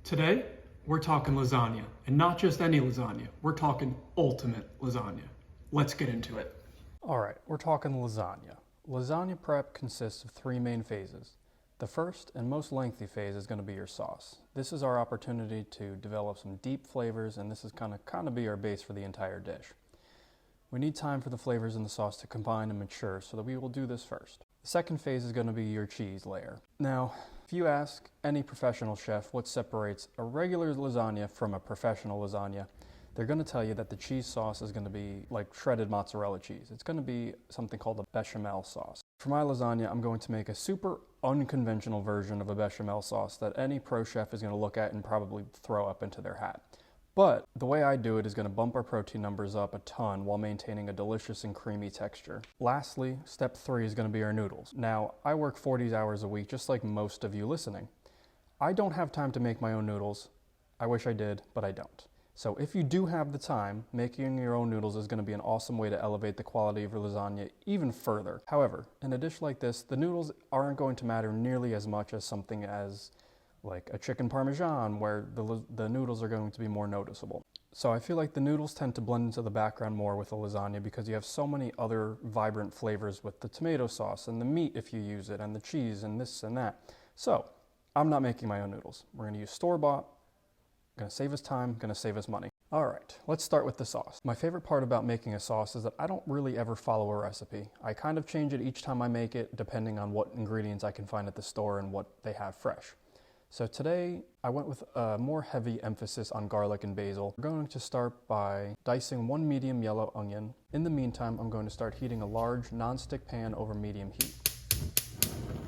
Today, we're talking lasagna, and not just any lasagna. We're talking ultimate lasagna. Let's get into it. All right, we're talking lasagna. Lasagna prep consists of three main phases. The first and most lengthy phase is going to be your sauce. This is our opportunity to develop some deep flavors, and this is going to kind of be our base for the entire dish. We need time for the flavors in the sauce to combine and mature, so that we will do this first. The second phase is going to be your cheese layer. Now, if you ask any professional chef what separates a regular lasagna from a professional lasagna, they're going to tell you that the cheese sauce is going to be like shredded mozzarella cheese. It's going to be something called a bechamel sauce. For my lasagna, I'm going to make a super unconventional version of a bechamel sauce that any pro chef is going to look at and probably throw up into their hat. But the way I do it is going to bump our protein numbers up a ton while maintaining a delicious and creamy texture. Lastly, step 3 is going to be our noodles. Now, I work 40 hours a week, just like most of you listening. I don't have time to make my own noodles. I wish I did, but I don't. So if you do have the time, making your own noodles is going to be an awesome way to elevate the quality of your lasagna even further. However, in a dish like this, the noodles aren't going to matter nearly as much as something as like a chicken parmesan, where the noodles are going to be more noticeable. So I feel like the noodles tend to blend into the background more with a lasagna because you have so many other vibrant flavors with the tomato sauce and the meat if you use it and the cheese and this and that. So I'm not making my own noodles. We're going to use store-bought. Going to save us time, going to save us money. All right, let's start with the sauce. My favorite part about making a sauce is that I don't really ever follow a recipe. I kind of change it each time I make it depending on what ingredients I can find at the store and what they have fresh. So today I went with a more heavy emphasis on garlic and basil. We're going to start by dicing one medium yellow onion. In the meantime, I'm going to start heating a large non-stick pan over medium heat.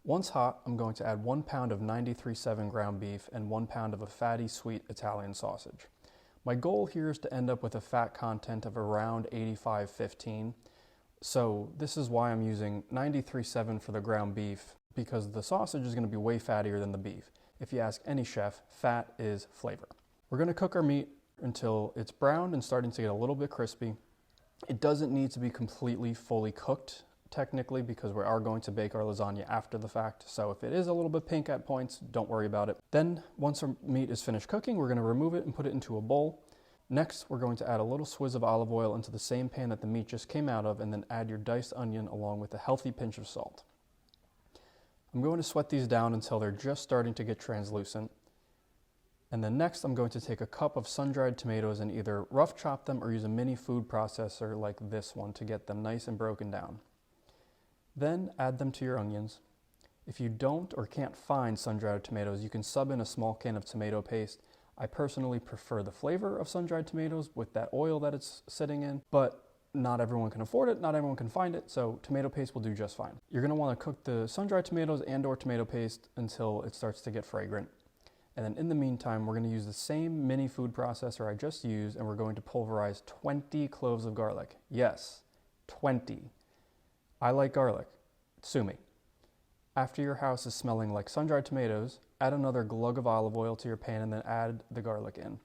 Once hot, I'm going to add 1 pound of 93.7 ground beef and 1 pound of a fatty, sweet Italian sausage. My goal here is to end up with a fat content of around 85-15. So this is why I'm using 93.7 for the ground beef, because the sausage is going to be way fattier than the beef. If you ask any chef, fat is flavor. We're going to cook our meat until it's browned and starting to get a little bit crispy. It doesn't need to be completely fully cooked, technically, because we are going to bake our lasagna after the fact. So if it is a little bit pink at points, don't worry about it. Then once our meat is finished cooking, we're going to remove it and put it into a bowl. Next, we're going to add a little swizz of olive oil into the same pan that the meat just came out of, and then add your diced onion along with a healthy pinch of salt. I'm going to sweat these down until they're just starting to get translucent. And then next, I'm going to take a cup of sun-dried tomatoes and either rough chop them or use a mini food processor like this one to get them nice and broken down. Then add them to your onions. If you don't or can't find sun-dried tomatoes, you can sub in a small can of tomato paste. I personally prefer the flavor of sun-dried tomatoes with that oil that it's sitting in, but not everyone can afford it, not everyone can find it, so tomato paste will do just fine. You're going to want to cook the sun-dried tomatoes and/or tomato paste until it starts to get fragrant. And then in the meantime, we're going to use the same mini food processor I just used, and we're going to pulverize 20 cloves of garlic. Yes, 20. I like garlic. Sue me. After your house is smelling like sun-dried tomatoes, add another glug of olive oil to your pan and then add the garlic in.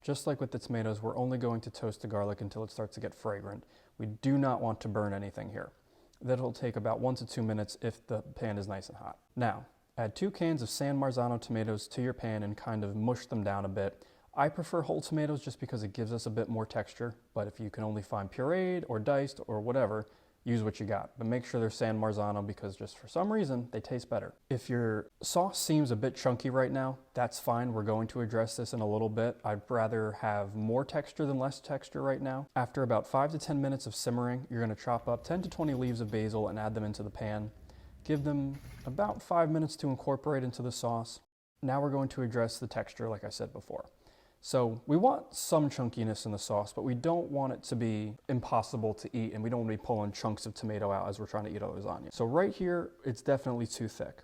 Just like with the tomatoes, we're only going to toast the garlic until it starts to get fragrant. We do not want to burn anything here. That'll take about 1 to 2 minutes if the pan is nice and hot. Now, add 2 cans of San Marzano tomatoes to your pan and kind of mush them down a bit. I prefer whole tomatoes just because it gives us a bit more texture, but if you can only find pureed or diced or whatever, use what you got, but make sure they're San Marzano because just for some reason, they taste better. If your sauce seems a bit chunky right now, that's fine. We're going to address this in a little bit. I'd rather have more texture than less texture right now. After about 5 to 10 minutes of simmering, you're going to chop up 10 to 20 leaves of basil and add them into the pan. Give them about 5 minutes to incorporate into the sauce. Now we're going to address the texture like I said before. So we want some chunkiness in the sauce, but we don't want it to be impossible to eat, and we don't want to be pulling chunks of tomato out as we're trying to eat a lasagna. So right here, it's definitely too thick.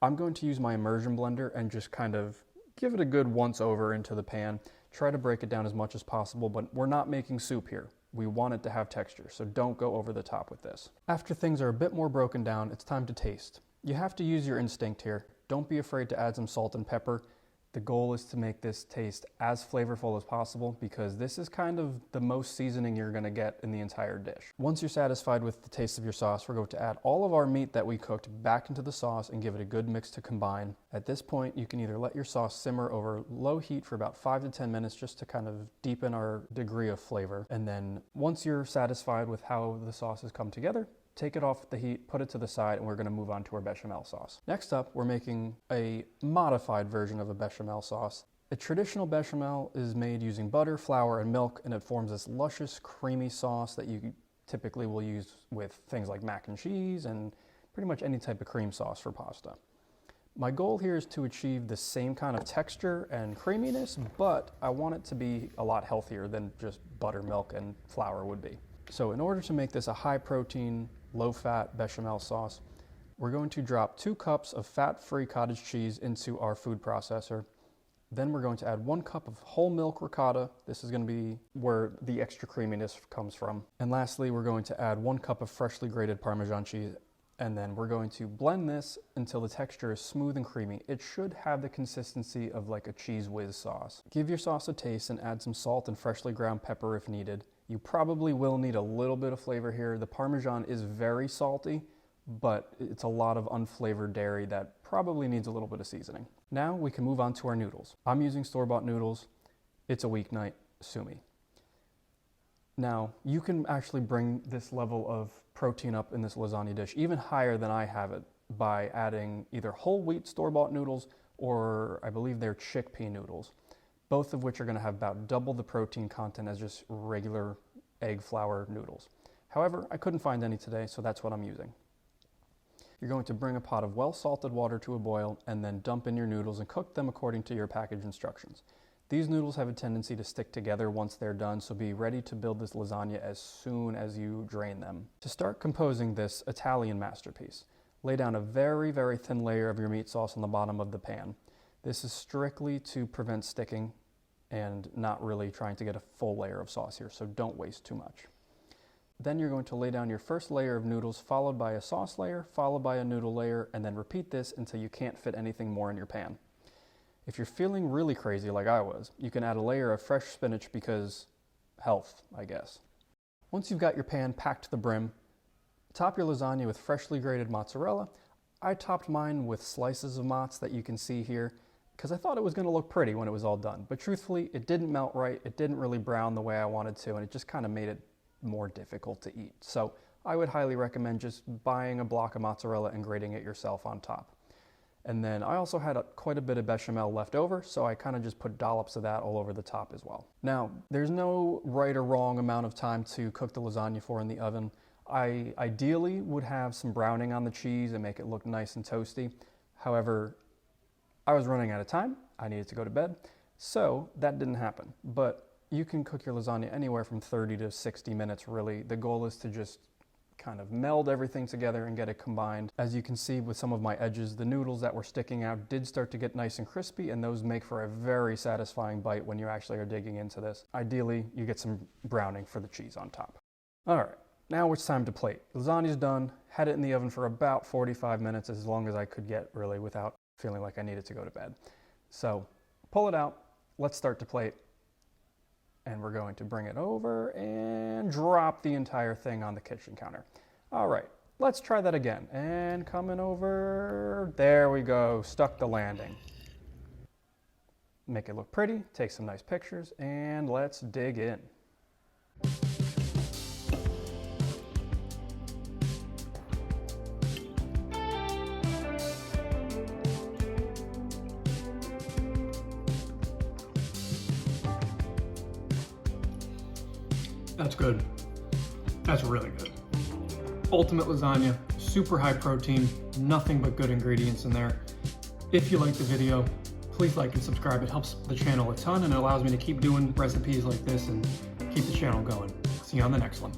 I'm going to use my immersion blender and just kind of give it a good once over into the pan. Try to break it down as much as possible, but we're not making soup here. We want it to have texture, so don't go over the top with this. After things are a bit more broken down, it's time to taste. You have to use your instinct here. Don't be afraid to add some salt and pepper. The goal is to make this taste as flavorful as possible because this is kind of the most seasoning you're gonna get in the entire dish. Once you're satisfied with the taste of your sauce, we're going to add all of our meat that we cooked back into the sauce and give it a good mix to combine. At this point, you can either let your sauce simmer over low heat for about 5 to 10 minutes just to kind of deepen our degree of flavor. And then once you're satisfied with how the sauce has come together, take it off the heat, put it to the side, and we're gonna move on to our bechamel sauce. Next up, we're making a modified version of a bechamel sauce. A traditional bechamel is made using butter, flour, and milk, and it forms this luscious, creamy sauce that you typically will use with things like mac and cheese and pretty much any type of cream sauce for pasta. My goal here is to achieve the same kind of texture and creaminess, but I want it to be a lot healthier than just butter, milk, and flour would be. So in order to make this a high protein, low fat bechamel sauce, we're going to drop 2 cups of fat-free cottage cheese into our food processor. Then we're going to add 1 cup of whole milk ricotta. This is going to be where the extra creaminess comes from. And lastly, we're going to add 1 cup of freshly grated Parmesan cheese. And then we're going to blend this until the texture is smooth and creamy. It should have the consistency of like a Cheese Whiz sauce. Give your sauce a taste and add some salt and freshly ground pepper if needed. You probably will need a little bit of flavor here. The Parmesan is very salty, but it's a lot of unflavored dairy that probably needs a little bit of seasoning. Now we can move on to our noodles. I'm using store-bought noodles. It's a weeknight, sue me. Now, you can actually bring this level of protein up in this lasagna dish even higher than I have it by adding either whole wheat store-bought noodles or I believe they're chickpea noodles, both of which are going to have about double the protein content as just regular egg flour noodles. However, I couldn't find any today, so that's what I'm using. You're going to bring a pot of well-salted water to a boil and then dump in your noodles and cook them according to your package instructions. These noodles have a tendency to stick together once they're done, so be ready to build this lasagna as soon as you drain them. To start composing this Italian masterpiece, lay down a very, very thin layer of your meat sauce on the bottom of the pan. This is strictly to prevent sticking and not really trying to get a full layer of sauce here, so don't waste too much. Then you're going to lay down your first layer of noodles, followed by a sauce layer, followed by a noodle layer, and then repeat this until you can't fit anything more in your pan. If you're feeling really crazy like I was, you can add a layer of fresh spinach because health, I guess. Once you've got your pan packed to the brim, top your lasagna with freshly grated mozzarella. I topped mine with slices of mozz that you can see here because I thought it was going to look pretty when it was all done. But truthfully, it didn't melt right, it didn't really brown the way I wanted to, and it just kind of made it more difficult to eat. So I would highly recommend just buying a block of mozzarella and grating it yourself on top. And then I also had quite a bit of bechamel left over, so I kind of just put dollops of that all over the top as well. Now, there's no right or wrong amount of time to cook the lasagna for in the oven. I ideally would have some browning on the cheese and make it look nice and toasty. However, I was running out of time. I needed to go to bed, so that didn't happen. But you can cook your lasagna anywhere from 30 to 60 minutes, really. The goal is to just kind of meld everything together and get it combined. As you can see with some of my edges, the noodles that were sticking out did start to get nice and crispy, and those make for a very satisfying bite when you actually are digging into this. Ideally, you get some browning for the cheese on top. All right, now it's time to plate. Lasagna's done. Had it in the oven for about 45 minutes, as long as I could get, really, without feeling like I needed to go to bed. So pull it out. Let's start to plate. And we're going to bring it over and drop the entire thing on the kitchen counter. All right, let's try that again. And coming over, there we go, stuck the landing. Make it look pretty, take some nice pictures, and let's dig in. That's good. That's really good. Ultimate lasagna, super high protein, nothing but good ingredients in there. If you like the video, please like and subscribe. It helps the channel a ton and it allows me to keep doing recipes like this and keep the channel going. See you on the next one.